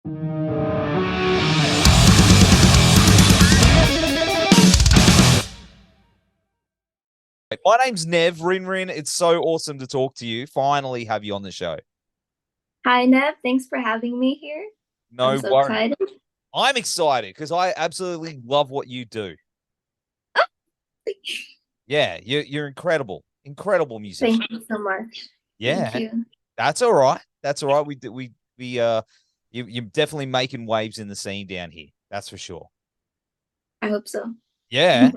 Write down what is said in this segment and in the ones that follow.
My name's Nev, RinRin. It's so awesome to talk to you. Finally have you on the show. Hi, Nev. Thanks for having me here. I'm No so worries. excited. I'm excited because I absolutely love what you do. Yeah, you're incredible. Incredible musician. Thank you so much. Yeah, Thank you. that's all right. That's all right. You're definitely making waves in the scene down here. That's for sure. I hope so. Yeah.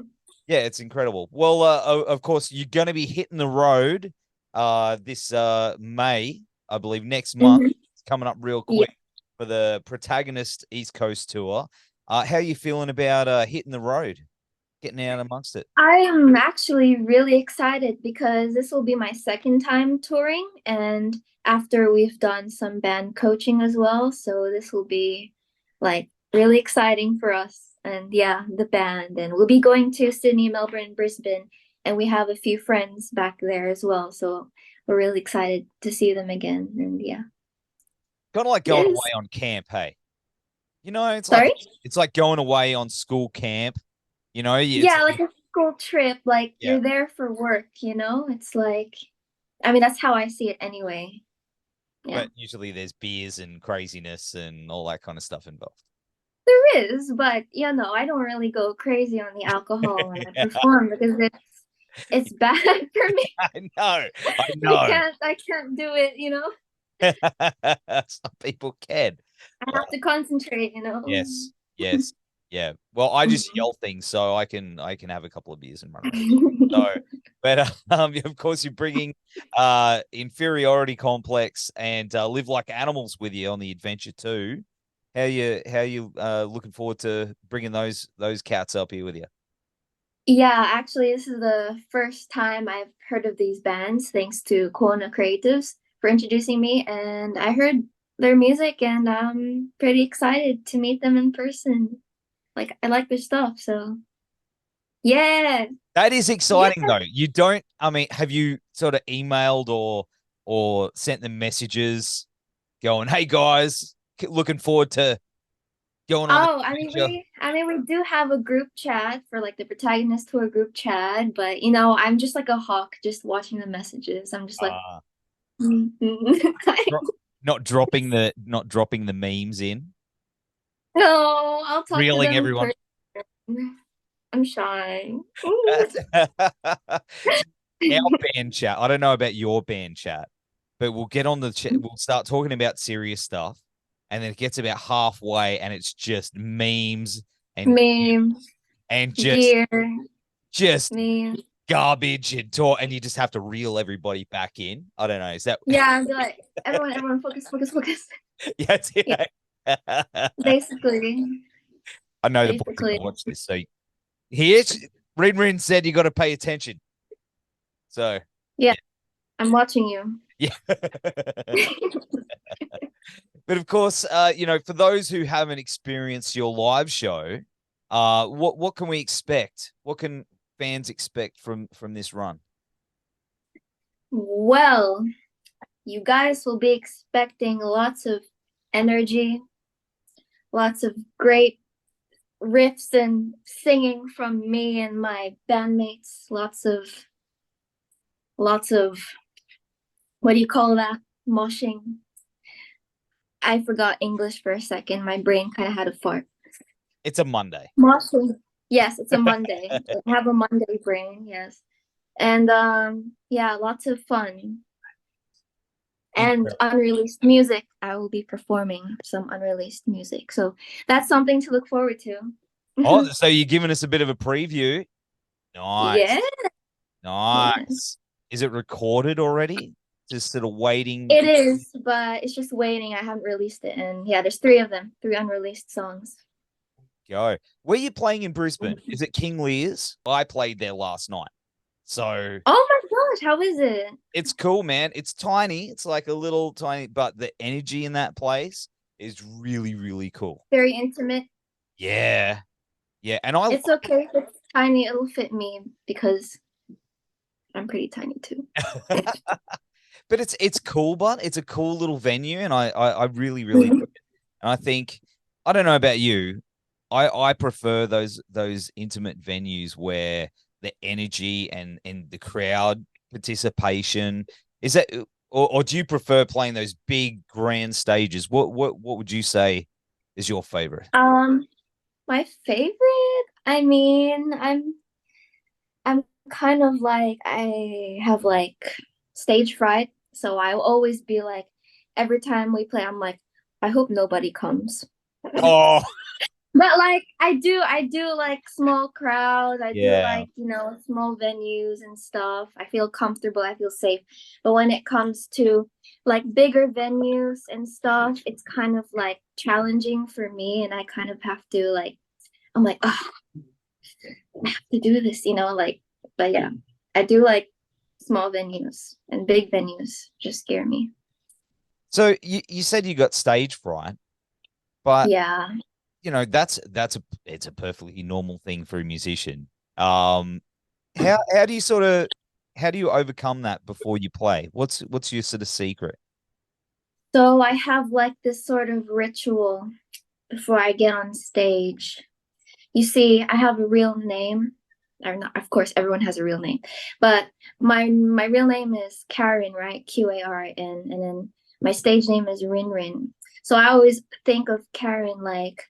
Yeah, it's incredible. Well, of course, you're going to be hitting the road this May, I believe, next month. Mhm. It's coming up real Yeah, quick for the Protagonist East Coast tour. How are you feeling about hitting the road, getting out amongst it? I am actually really excited because this will be my second time touring, and after we've done some band coaching as well, so this will be like really exciting for us. And yeah, the band, and we'll be going to Sydney, Melbourne, Brisbane, and we have a few friends back there as well. So we're really excited to see them again. And yeah. Kind of like going Yes. away on camp, hey? You know, Sorry? it's like going away on school camp. You know, Yeah, like a school trip, like yeah. you're there for work, you know? It's like, I mean, that's how I see it anyway. Yeah. But usually there's beers and craziness and all that kind of stuff involved. There is, but you know, I don't really go crazy on the alcohol when I perform because it's bad for me. I know, I I know. can't do it, you know? Some people can. I have to concentrate, you know? Yes, yes, yeah. Well, I just Mhm. yell things, so I can have a couple of beers and run around. So, but of course, you're bringing inferiority complex and live like animals with you on the adventure too. How you looking forward to bringing those cats up here with you? Yeah, actually, this is the first time I've heard of these bands, thanks to Qona Creatives for introducing me. And I heard their music, and I'm pretty excited to meet them in person. Like, I like their stuff, so yeah, That is yeah. exciting though. You don't, I mean, have you sort of emailed or sent them messages going, "Hey guys, looking forward to going on the Oh, adventure." I mean, we do have a group chat for like the Protagonist Tour group chat, but you know, I'm just like a hawk, just watching the messages. I'm just like, Uh, no, dro- not dropping the memes in, I'll talk to reeling them in everyone. person. I'm shy. Our band chat. I don't know about your band chat, but we'll get on the chat. We'll start talking about serious stuff, and then it gets about halfway, and it's just memes and Memes, and gear, just memes. garbage and talk, and you just have to reel everybody back in. I don't know. Is that Yeah, I'm like, everyone, focus, focus, focus. yeah, Yeah, yeah. basically, I know the boys are basically. gonna watch this. So Rin said you got to pay attention. So Yeah, yeah, I'm watching you. yeah. But of course, for those who haven't experienced your live show, what can we expect? What can fans expect from this run? Well, you guys will be expecting lots of energy, lots of great riffs and singing from me and my bandmates, lots of what do you call that? Moshing. I forgot English for a second. My brain kind of had a fart. It's a Monday. Moshing. Yes, it's a Monday. I have a Monday brain, yes. And yeah, lots of fun. And Incredible. unreleased music. I will be performing some unreleased music. So that's something to look forward to. Oh, so you're giving us a bit of a preview. Yeah, Nice. yeah. Nice. Is it recorded already? Just sort of waiting. It is, but it's just waiting. I haven't released it. And yeah, there's three of them, three unreleased songs. Go. Where are you playing in Brisbane? Is it King Lear's? I played there last night. So Oh my gosh, how is it? it's cool, man. It's tiny. It's like a little tiny, but the energy in that place is really, really cool. Very intimate. Yeah. Yeah. And I It's okay if it's tiny, it'll fit me because I'm pretty tiny too. but it's cool, but it's a cool little venue, and I really, really And I think, I don't know about you, I prefer those intimate venues where the energy and the crowd participation is that, or do you prefer playing those big grand stages? What would you say is your favorite? Um, my favorite, I mean, I'm kind of like I have like stage fright, so I'll always be like every time we play, I'm like, I hope nobody comes. Oh, But like I do like small crowds. I do yeah. like, small venues and stuff. I feel comfortable, I feel safe. But when it comes to like bigger venues and stuff, it's kind of like challenging for me and I kind of have to like I'm like, oh, I have to do this, like but yeah, I do like small venues and big venues just scare me. So you said you got stage fright, but Yeah. it's a perfectly normal thing for a musician. How do you sort of how do you overcome that before you play? What's your sort of secret? So I have like this sort of ritual before I get on stage. You see, I have a real name. Or not, of course, everyone has a real name, but my real name is Karen, right? Qarin, and then my stage name is RinRin. So I always think of Karen like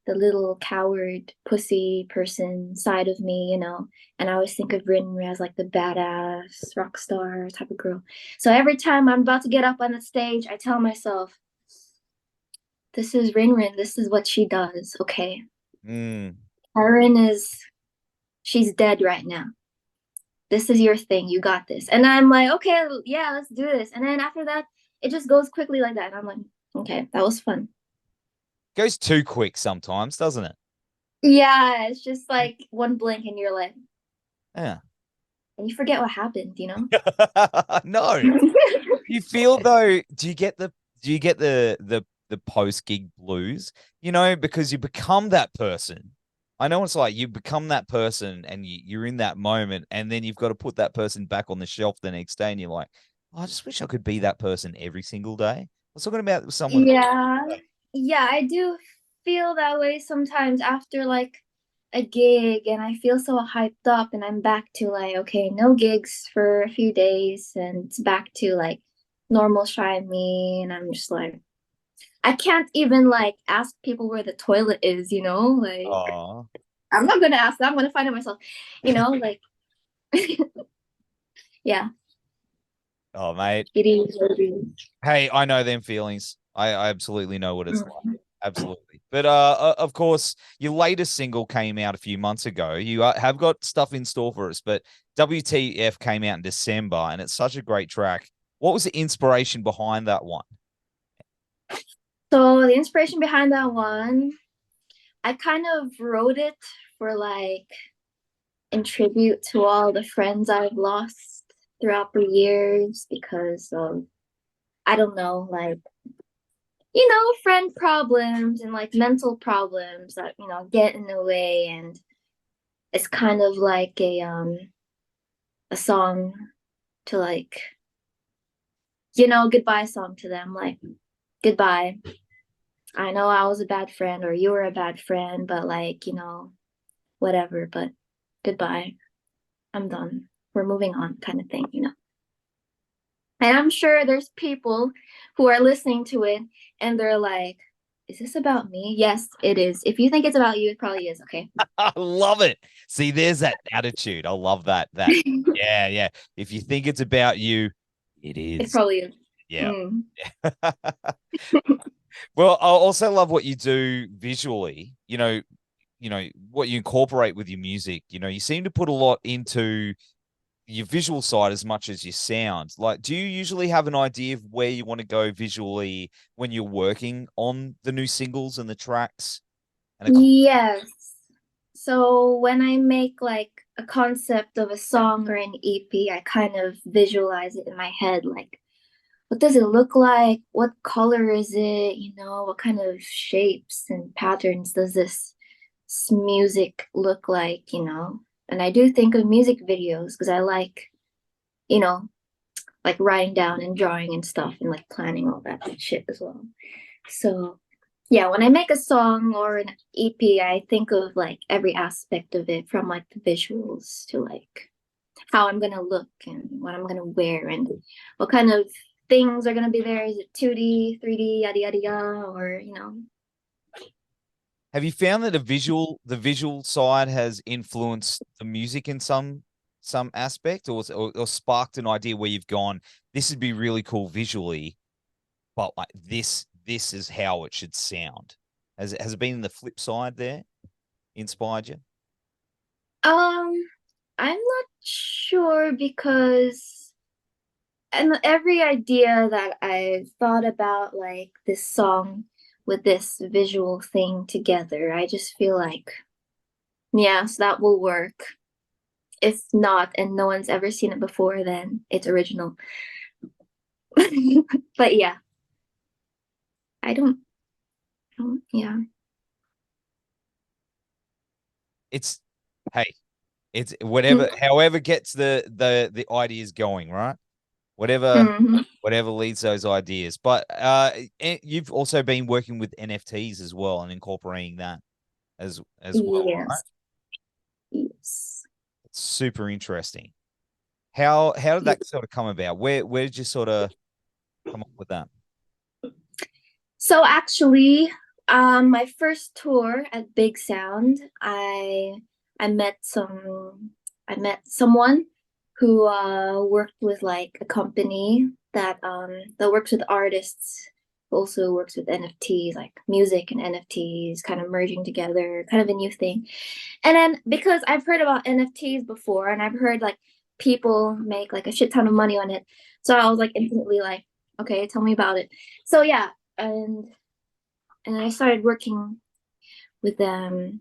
the little coward pussy person side of me, and I always think of RinRin as like the badass rock star type of girl. So every time I'm about to get up on the stage, I tell myself, "This is RinRin. This is what she does." Okay, Mm. Karen she's dead right now. This is your thing. You got this. And I'm like, okay, yeah, let's do this. And then after that, it just goes quickly like that. And I'm like, okay, that was fun. Goes too quick sometimes, doesn't it? Yeah, it's just like one blink and you're like, Yeah. and you forget what happened. No. You feel though, do you get the post gig blues? Because you become that person. I know it's like you become that person and you're in that moment, and then you've got to put that person back on the shelf the next day, and you're like, oh, I just wish I could be that person every single day. I was talking about someone. Yeah. Yeah, I do feel that way sometimes after like a gig and I feel so hyped up and I'm back to like, okay, no gigs for a few days and it's back to like normal shy me and I'm just like I can't even like ask people where the toilet is, like Oh, I'm not gonna ask that. I'm gonna find it myself, like yeah, oh, mate. it is what it is. Hey, I know them feelings. I absolutely know what it's like. Mm. Absolutely. But of course, your latest single came out a few months ago. You have got stuff in store for us, but WTF came out in December, and it's such a great track. What was the inspiration behind that one? So the inspiration behind that one, I kind of wrote it for like in tribute to all the friends I've lost throughout the years because of I don't know, like friend problems and like mental problems that get in the way, and it's kind of like a song to like goodbye song to them, like goodbye. I know I was a bad friend or you were a bad friend, but like whatever, but goodbye. I'm done. We're moving on, kind of thing. And I'm sure there's people who are listening to it and they're like, is this about me? Yes, it is. If you think it's about you, it probably is. Okay. I love it. See, there's that attitude. I love that. Yeah, yeah. If you think it's about you, it It is. probably is. Yeah. Mm. Well, I also love what you do visually. What you incorporate with your music. You seem to put a lot into your visual side as much as your sound. Like, do you usually have an idea of where you want to go visually when you're working on the new singles and the tracks? And Yes. So when I make like a concept of a song or an EP, I kind of visualize it in my head, like what does it look like? What color is it? What kind of shapes and patterns does this music look like? And I do think of music videos because I you know, like writing down and drawing and stuff and like planning all that shit as well. So yeah, when I make a song or an EP, I think of like every aspect of it, from like the visuals to like how I'm gonna look and what I'm gonna wear and what kind of things are gonna be there. Is it 2D, 3D, yada yada yada, or Have you found that the visual side has influenced the music in some aspect, or sparked an idea where you've gone, this would be really cool visually, but like this is how it should sound? Has it been the flip side there inspired you? I'm not sure because and every idea that I thought about, like this song with this visual thing together, I just feel like, yes, that will work. If not, and no one's ever seen it before, then it's original. But yeah, I don't, yeah. It's hey, it's whatever, however gets the ideas going, right? Whatever Mhm. whatever leads those ideas. But you've also been working with NFTs as well and incorporating that as well, right? Yes. Yes. It's super interesting. How did that sort of come about? Where did you sort of come up with that? So actually, my first tour at Big Sound, I met I met someone who worked with like a company that works with artists, also works with NFTs, like music and NFTs kind of merging together, kind of a new thing. And then because I've heard about NFTs before and I've heard like people make like a shit ton of money on it, so I was like instantly like, okay, tell me about it. So yeah, and I started working with them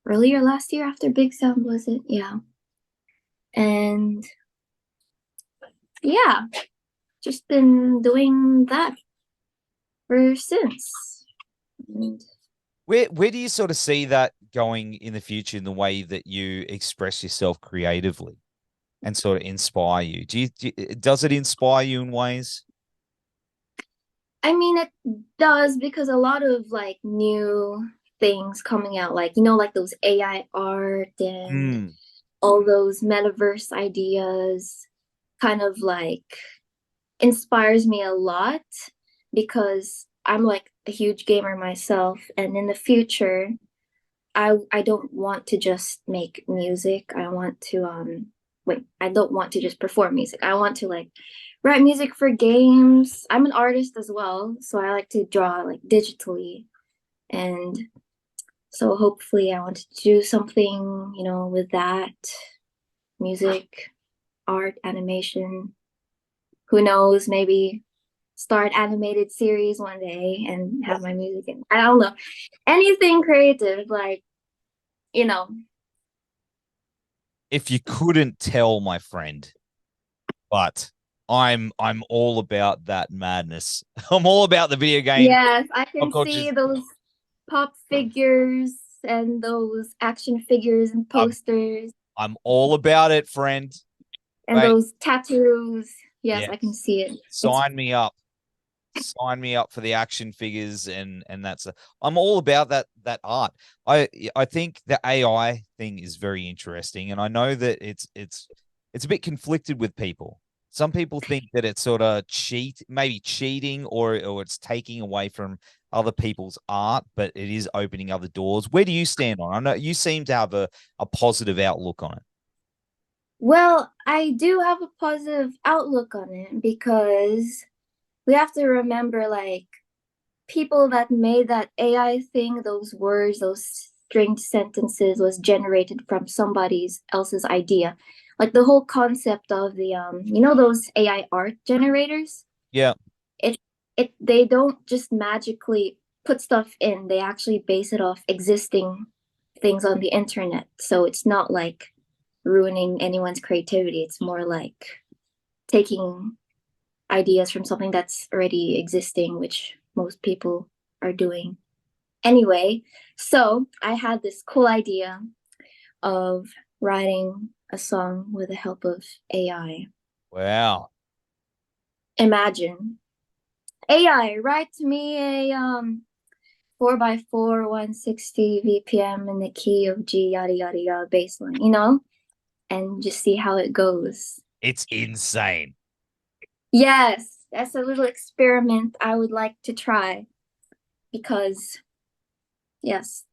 earlier last year after Big Sound, was it? Yeah. And yeah, just been doing that for since. And Where do you sort of see that going in the future in the way that you express yourself creatively and sort of inspire you? Does it inspire you in ways? I mean, it does because a lot of like new things coming out, like, like those AI art and Mm. all those metaverse ideas kind of like inspires me a lot because I'm like a huge gamer myself, and in the future I don't want to just make music. I want to I don't want to just perform music. I want to like write music for games. I'm an artist as well, so I like to draw like digitally, and so hopefully I want to do something, with that music, art, animation. Who knows, maybe start animated series one day and have my music in. I don't know. Anything creative, like, you know. If you couldn't tell, my friend, but I'm all about that madness. I'm all about the video game Yes, I can subcultures. see those pop figures and those action figures and I'm posters I'm all about it, friend. and Right? those tattoos. Yes, I can Yes. see it. It's Sign me up. Sign me up for the action figures and that's I'm all about that art. I think the AI thing is very interesting, and I know that it's a bit conflicted with people. Some people think that it's sort of maybe cheating, or it's taking away from other people's art, but it is opening other doors. Where do you stand on it? I know you seem to have a positive outlook on it. Well, I do have a positive outlook on it because we have to remember like people that made that AI thing, those words, those stringed sentences was generated from somebody else's idea. Like the whole concept of the those AI art generators, Yeah. it they don't just magically put stuff in. They actually base it off existing things on the internet. So it's not like ruining anyone's creativity. It's more like taking ideas from something that's already existing, which most people are doing anyway. So I had this cool idea of writing a song with the help of AI. Wow. Imagine AI, write me 4x4, 160 BPM in the key of G, yada yada yada, bass line, you know, and just see how it goes. It's insane. Yes, that's a little experiment I would like to try because, yes,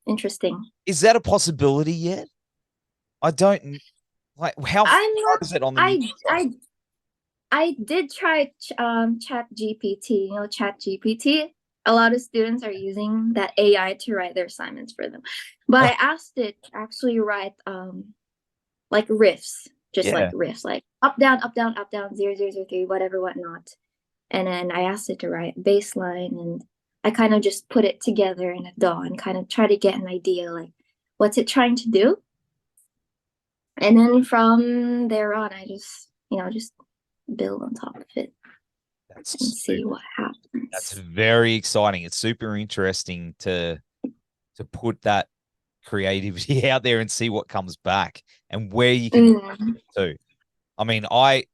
interesting. Is that a possibility yet? I don't like how far I'm not. is it on the music side? I did try Chat GPT. You know, Chat GPT. A lot of students are using that AI to write their assignments for them. But I asked it to actually write like riffs, just like Yeah. riffs, like up down, 0 0 0 3, whatever, whatnot. And then I asked it to write bass line, and I kind of just put it together in a DAW and kind of try to get an idea like what's it trying to do. And then from there on, I just, you know, just build on top of it and see what happens. That's very exciting. It's super interesting to put that creativity out there and see what comes back and where you can do. I mean, I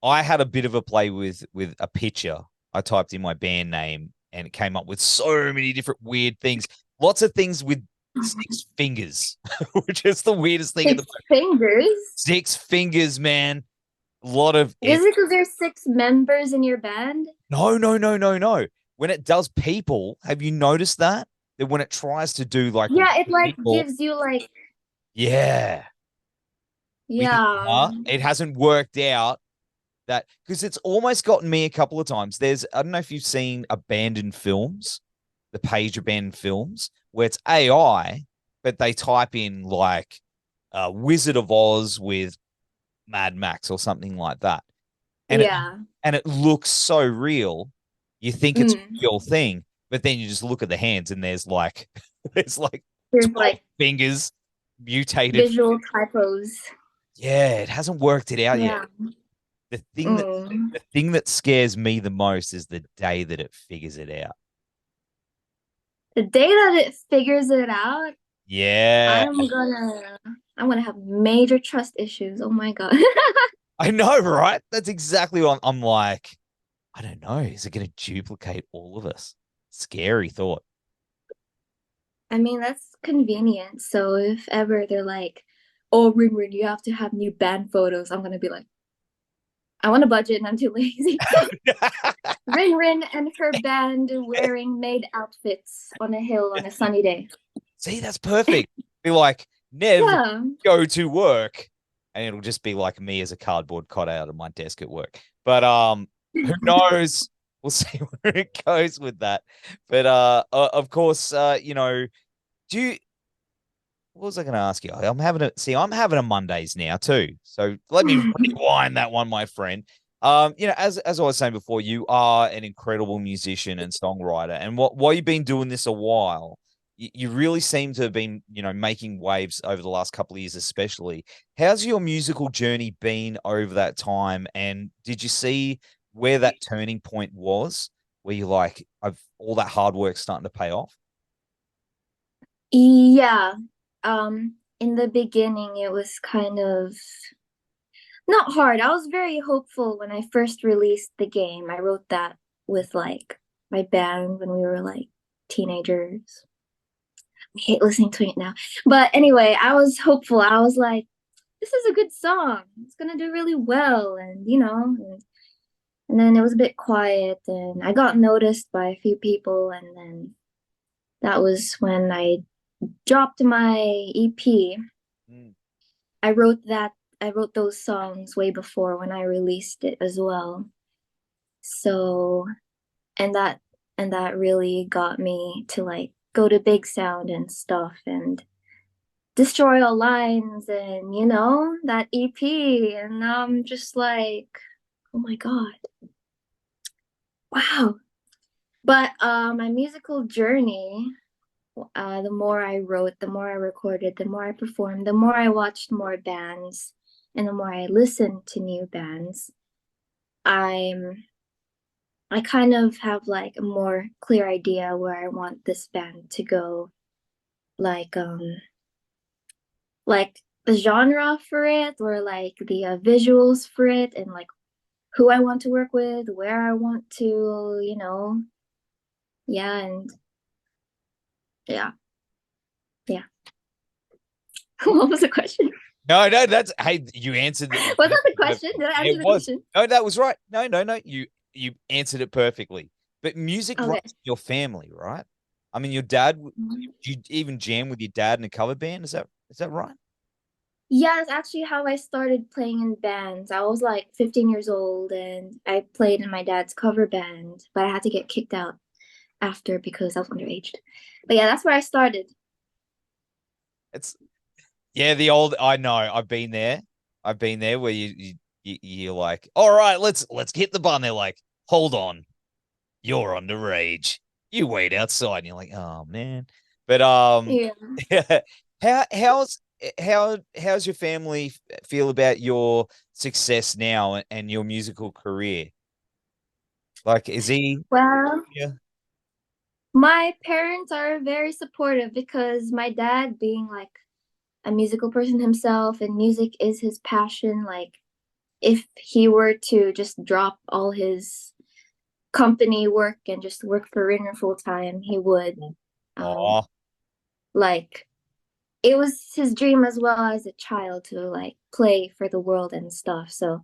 had a bit of a play with a picture. I typed in my band name and it came up with so many different weird things. Lots of things with 6 fingers, which is the weirdest thing. 6 fingers? 6 fingers, man. A lot of Is it because there's 6 members in your band? No. When it does people, have you noticed that? That when it tries to do like it like people, gives you like yeah. It hasn't worked out that because it's almost gotten me a couple of times. There's I don't know if you've seen abandoned films, the page abandoned films, where it's AI, but they type in like Wizard of Oz with Mad Max or something like that. And it looks so real. You think it's a real thing, but then you just look at the hands and there's like there's like fingers mutated visual typos. Yeah, it hasn't worked it out yet. The thing that scares me the most is the day that it figures it out. The day that it figures it out, yeah, I'm gonna have major trust issues. Oh my god. I know, right? That's exactly what I'm like. I don't know. Is it going to duplicate all of us? Scary thought. I mean, that's convenient. So if ever they're like, "Oh, RinRin, you have to have new band photos," I'm gonna be like, I want a budget and I'm too lazy. RinRin and her band wearing maid outfits on a hill on a sunny day. See, that's perfect. Be like, Nev, go to work. And it'll just be like me as a cardboard cutout of my desk at work. But who knows? We'll see where it goes with that. But of course, you know, what was I going to ask you? I'm having a Mondays now too. So let me rewind that one, my friend. You know, as I was saying before, you are an incredible musician and songwriter. And while you've been doing this a while, you really seem to have been, you know, making waves over the last couple of years, especially. How's your musical journey been over that time? And did you see where that turning point was, where you're like, all that hard work starting to pay off? Yeah. In the beginning, it was kind of not hard. I was very hopeful when I first released the game. I wrote that with like my band when we were like teenagers. I hate listening to it now. But anyway, I was hopeful. I was like, this is a good song. It's gonna do really well. And you know, and then it was a bit quiet and I got noticed by a few people, and then that was when I dropped my EP. I wrote those songs way before when I released it as well. So and that really got me to like go to Big Sound and stuff and destroy all lines and you know that EP, and now I'm just like, oh my god, wow. But my musical journey, the more I wrote, the more I recorded, the more I performed, the more I watched more bands, and the more I listened to new bands, I kind of have like a more clear idea where I want this band to go, like the genre for it, or like the visuals for it, and like who I want to work with, where I want to, you know, yeah, and Yeah. Yeah. What was the question? No, that's hey, you answered it. Was that the question? Did I answer the question? No, that was right. No. You answered it perfectly. But music Okay. runs in your family, right? I mean, your dad. You even jam with your dad in a cover band. Is that right? Yeah, it's actually how I started playing in bands. I was like 15 years old and I played in my dad's cover band, but I had to get kicked out after because I was underage. But yeah, that's where I started. It's the old. I know. I've been there. I've been there where you're like, all right, let's hit the button. They're like, hold on, you're underage. You wait outside. And you're like, oh man. But Yeah. how's your family feel about your success now and your musical career? Like, is he? Well, Yeah. my parents are very supportive because my dad, being like a musical person himself and music is his passion, like if he were to just drop all his company work and just work for RinRin full time, he would. Oh, Like it was his dream as well as a child to like play for the world and stuff. So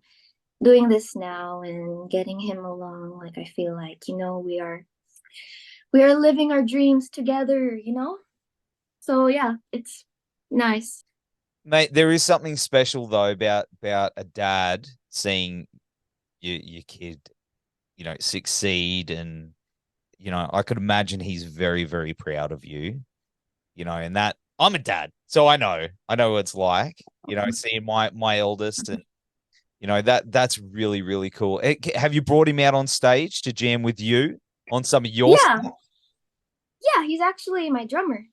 doing this now and getting him along, like I feel like, we are living our dreams together. So yeah, it's nice. mate, there is something special though about a dad seeing your kid, succeed, and I could imagine he's very, very proud of you. And that I'm a dad, so I know what it's like. Seeing my eldest, and that's really, really cool. Have you brought him out on stage to jam with you on some of your Yeah. stuff? Yeah, he's actually my drummer.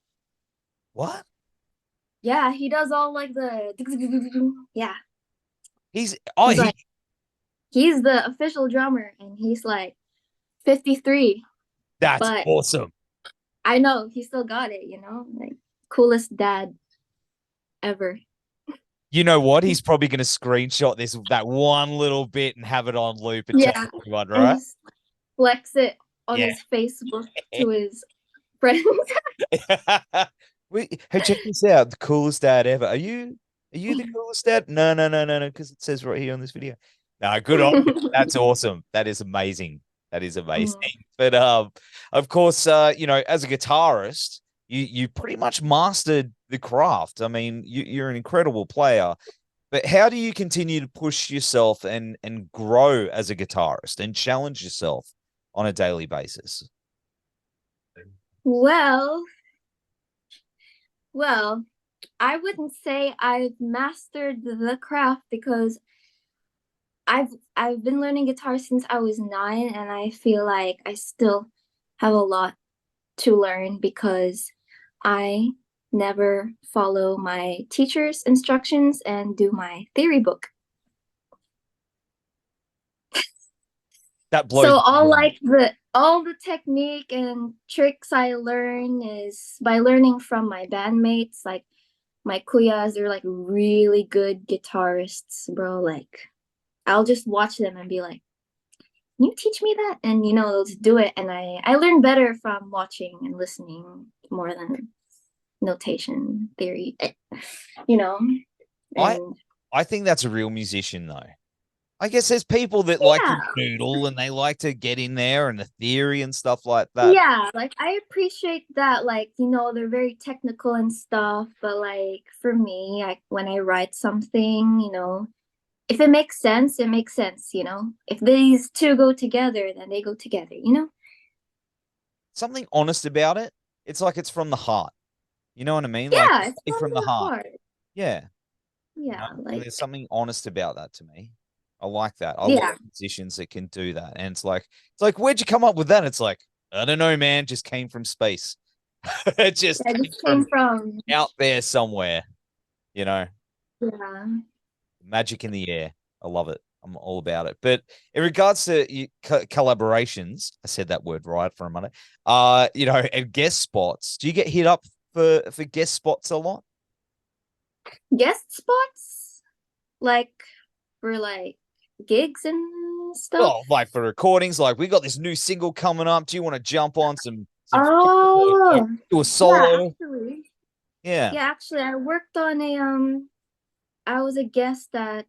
What? Yeah, he does all like the yeah. He's He's the official drummer and he's like 53. That's But awesome. I know he still got it. Like coolest dad ever. You know what? He's probably going to screenshot that one little bit and have it on loop and tell Yeah. everyone, And right? just flex it on Yeah. his Facebook to his friends. Wait, hey, check this out. The coolest dad ever. Are you the coolest dad? No, because it says right here on this video. No, good on you. That's awesome. That is amazing. That is amazing. But of course, as a guitarist, you pretty much mastered the craft. I mean, you're an incredible player. But how do you continue to push yourself and grow as a guitarist and challenge yourself on a daily basis? Well, well, I wouldn't say I've mastered the craft because I've been learning guitar since I was 9 and I feel like I still have a lot to learn because I never follow my teacher's instructions and do my theory book. That blows. So all the technique and tricks I learn is by learning from my bandmates, like my kuyas. They're like really good guitarists, bro. Like I'll just watch them and be like, "Can you teach me that?" And they'll just do it. And I learn better from watching and listening more than notation theory. And I think that's a real musician though. I guess there's people that like to noodle and they like to get in there and the theory and stuff like that. Yeah, like I appreciate that, like, they're very technical and stuff, but like for me, when I write something, if it makes sense, it makes sense. If these two go together, then they go together. Something honest about it. It's like it's from the heart. You know what I mean? Yeah, it's from the heart. Yeah. Yeah, and there's something honest about that to me. I like that. I yeah. like musicians that can do that. And it's like, where'd you come up with that? It's like, I don't know, man. Just came from space. It just came from out there somewhere. Yeah. Magic in the air. I love it. I'm all about it. But in regards to collaborations, I said that word right for a minute. And guest spots. Do you get hit up for guest spots a lot? Guest spots, like for like gigs and stuff. Oh, like for recordings. Like we got this new single coming up. Do you want to jump on some Oh, Do a yeah, solo. actually. Yeah. Yeah, actually, I worked on I was a guest at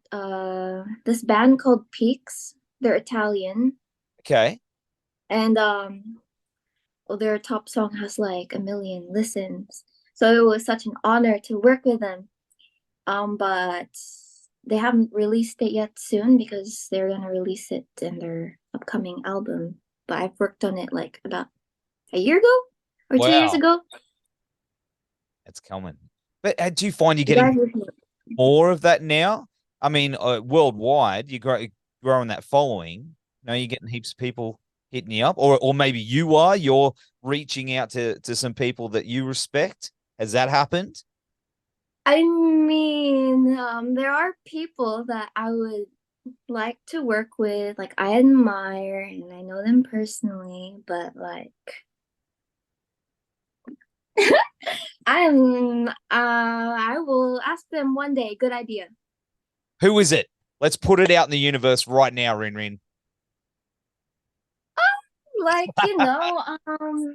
this band called Peaks. They're Italian, Okay. and well, their top song has like 1 million listens. So it was such an honor to work with them. But they haven't released it yet soon because they're gonna release it in their upcoming album. But I've worked on it like about a year ago or 2 years Wow. ago. It's coming. But do you find you're You guys getting would- more of that now? I mean, worldwide, growing that following. You know, you're getting heaps of people hitting you up, or maybe you're reaching out to some people that you respect. Has that happened? I mean, there are people that I would like to work with, like I admire and I know them personally, but like I will ask them one day. Good idea. Who is it? Let's put it out in the universe right now, RinRin. Like,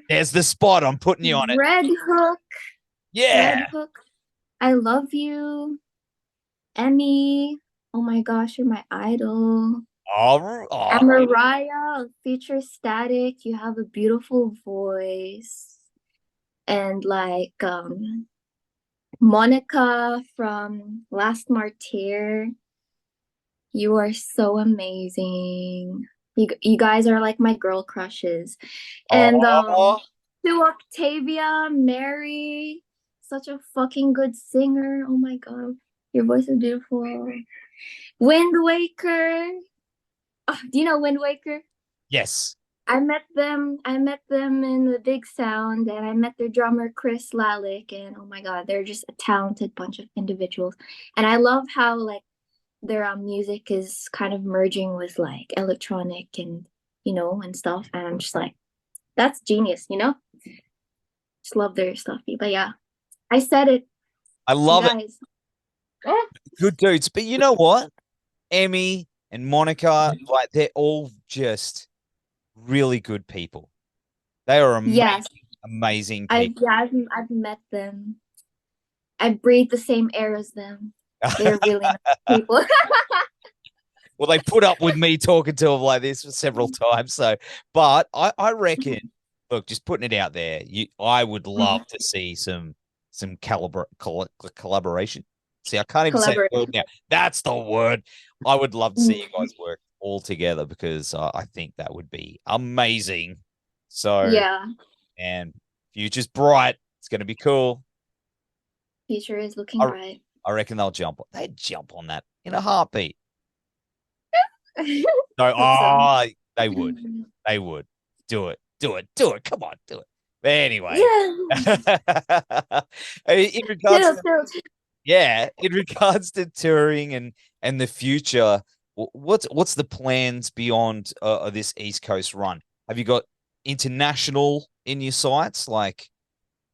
There's the spot. I'm putting you on it. Red Hook, Red Yeah. Hook, I love you. Emmy, oh my gosh, you're my idol. Oh, Mariah, Future Static, you have a beautiful voice. And like Monica from Last Martyr, you are so amazing. You guys are like my girl crushes. And oh. to Octavia, Mary, such a fucking good singer. Oh my god, your voice is beautiful. Wind Waker. Oh, do you know Wind Waker? Yes. I met them. I met them in the Big Sound, and I met their drummer Chris Lalick, and oh my god, they're just a talented bunch of individuals. And I love how like their music is kind of merging with like electronic and and stuff. And I'm just like, that's genius, Just love their stuff. But yeah, I said it, I love it. guys. Oh, Good dudes. But you know what? Emmy and Monica, like they're all just really good people. They are amazing, yes, amazing I've people. yeah, I've met them. I breathe the same air as them. They're really nice people. Well, they put up with me talking to them like this for several times. So, but I reckon, look, just putting it out there, I would love to see some collaboration. See, I can't even say the word now. That's the word. I would love to see you guys work all together because I think that would be amazing. So, Yeah, and future's bright. It's going to be cool. future is looking bright. I reckon they'd jump on that in a heartbeat. No, they would. They would. Do it. Do it. Do it. Come on, do it. But anyway. Yeah. In regards in regards to touring and the future, what's the plans beyond this East Coast run? Have you got international in your sights, like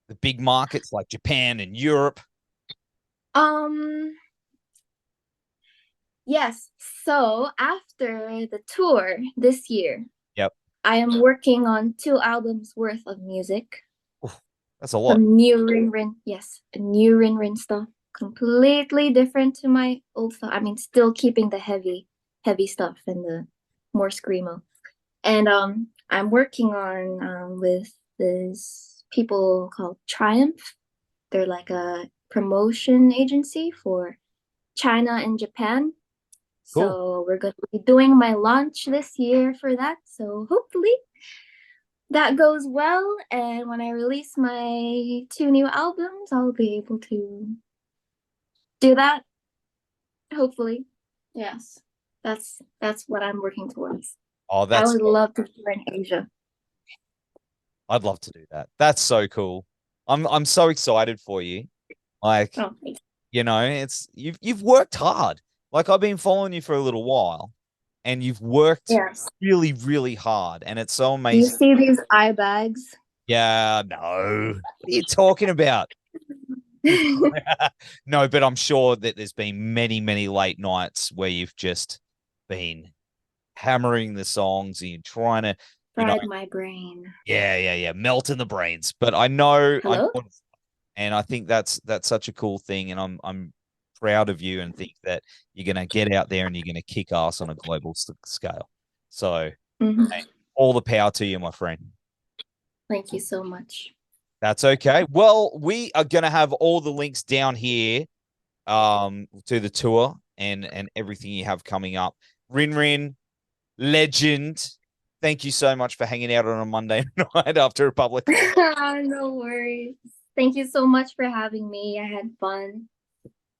the big markets like Japan and Europe? Yes. So after the tour this year, Yep. I am working on 2 albums worth of music. Oof, that's a lot. Some new RinRin, yes, new RinRin stuff. Completely different to my old stuff. I mean, still keeping the heavy stuff and the more screamo. And I'm working on with this people called Triumph. They're like a promotion agency for China and Japan. Cool. So we're going to be doing my launch this year for that. So hopefully that goes well. And when I release my 2 new albums, I'll be able to do that. Hopefully. Yes. That's what I'm working towards. Oh, I that's would cool. love to tour in Asia. I'd love to do that. That's so cool. I'm so excited for you. Like, Oh, thanks. it's you've worked hard. Like I've been following you for a little while and you've worked Yes. really, really hard. And it's so You amazing. see these eye bags? Yeah, no. What are you talking about? No, but I'm sure that there's been many, many late nights where you've just been hammering the songs and you're trying to you know, fried my brain. yeah, melting the brains. But I know, Hello? and I think that's such a cool thing, and I'm proud of you, and think that you're gonna get out there and you're gonna kick ass on a global scale. So, Mhm. hey, all the power to you, my friend. Thank you so much. That's okay. Well, we are gonna have all the links down here, to the tour and everything you have coming up. RinRin, legend. Thank you so much for hanging out on a Monday night after a public holiday. No worries. Thank you so much for having me. I had fun.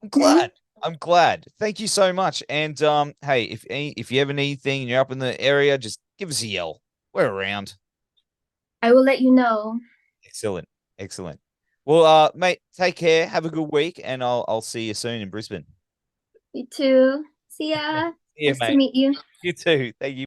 I'm glad. I'm glad. Thank you so much. And hey, if you ever need anything and you're up in the area, just give us a yell. We're around. I will let you know. Excellent. Excellent. Well, mate, take care. Have a good week, and I'll see you soon in Brisbane. You too. See ya. See you, Nice to mate. meet you. You too. Thank you.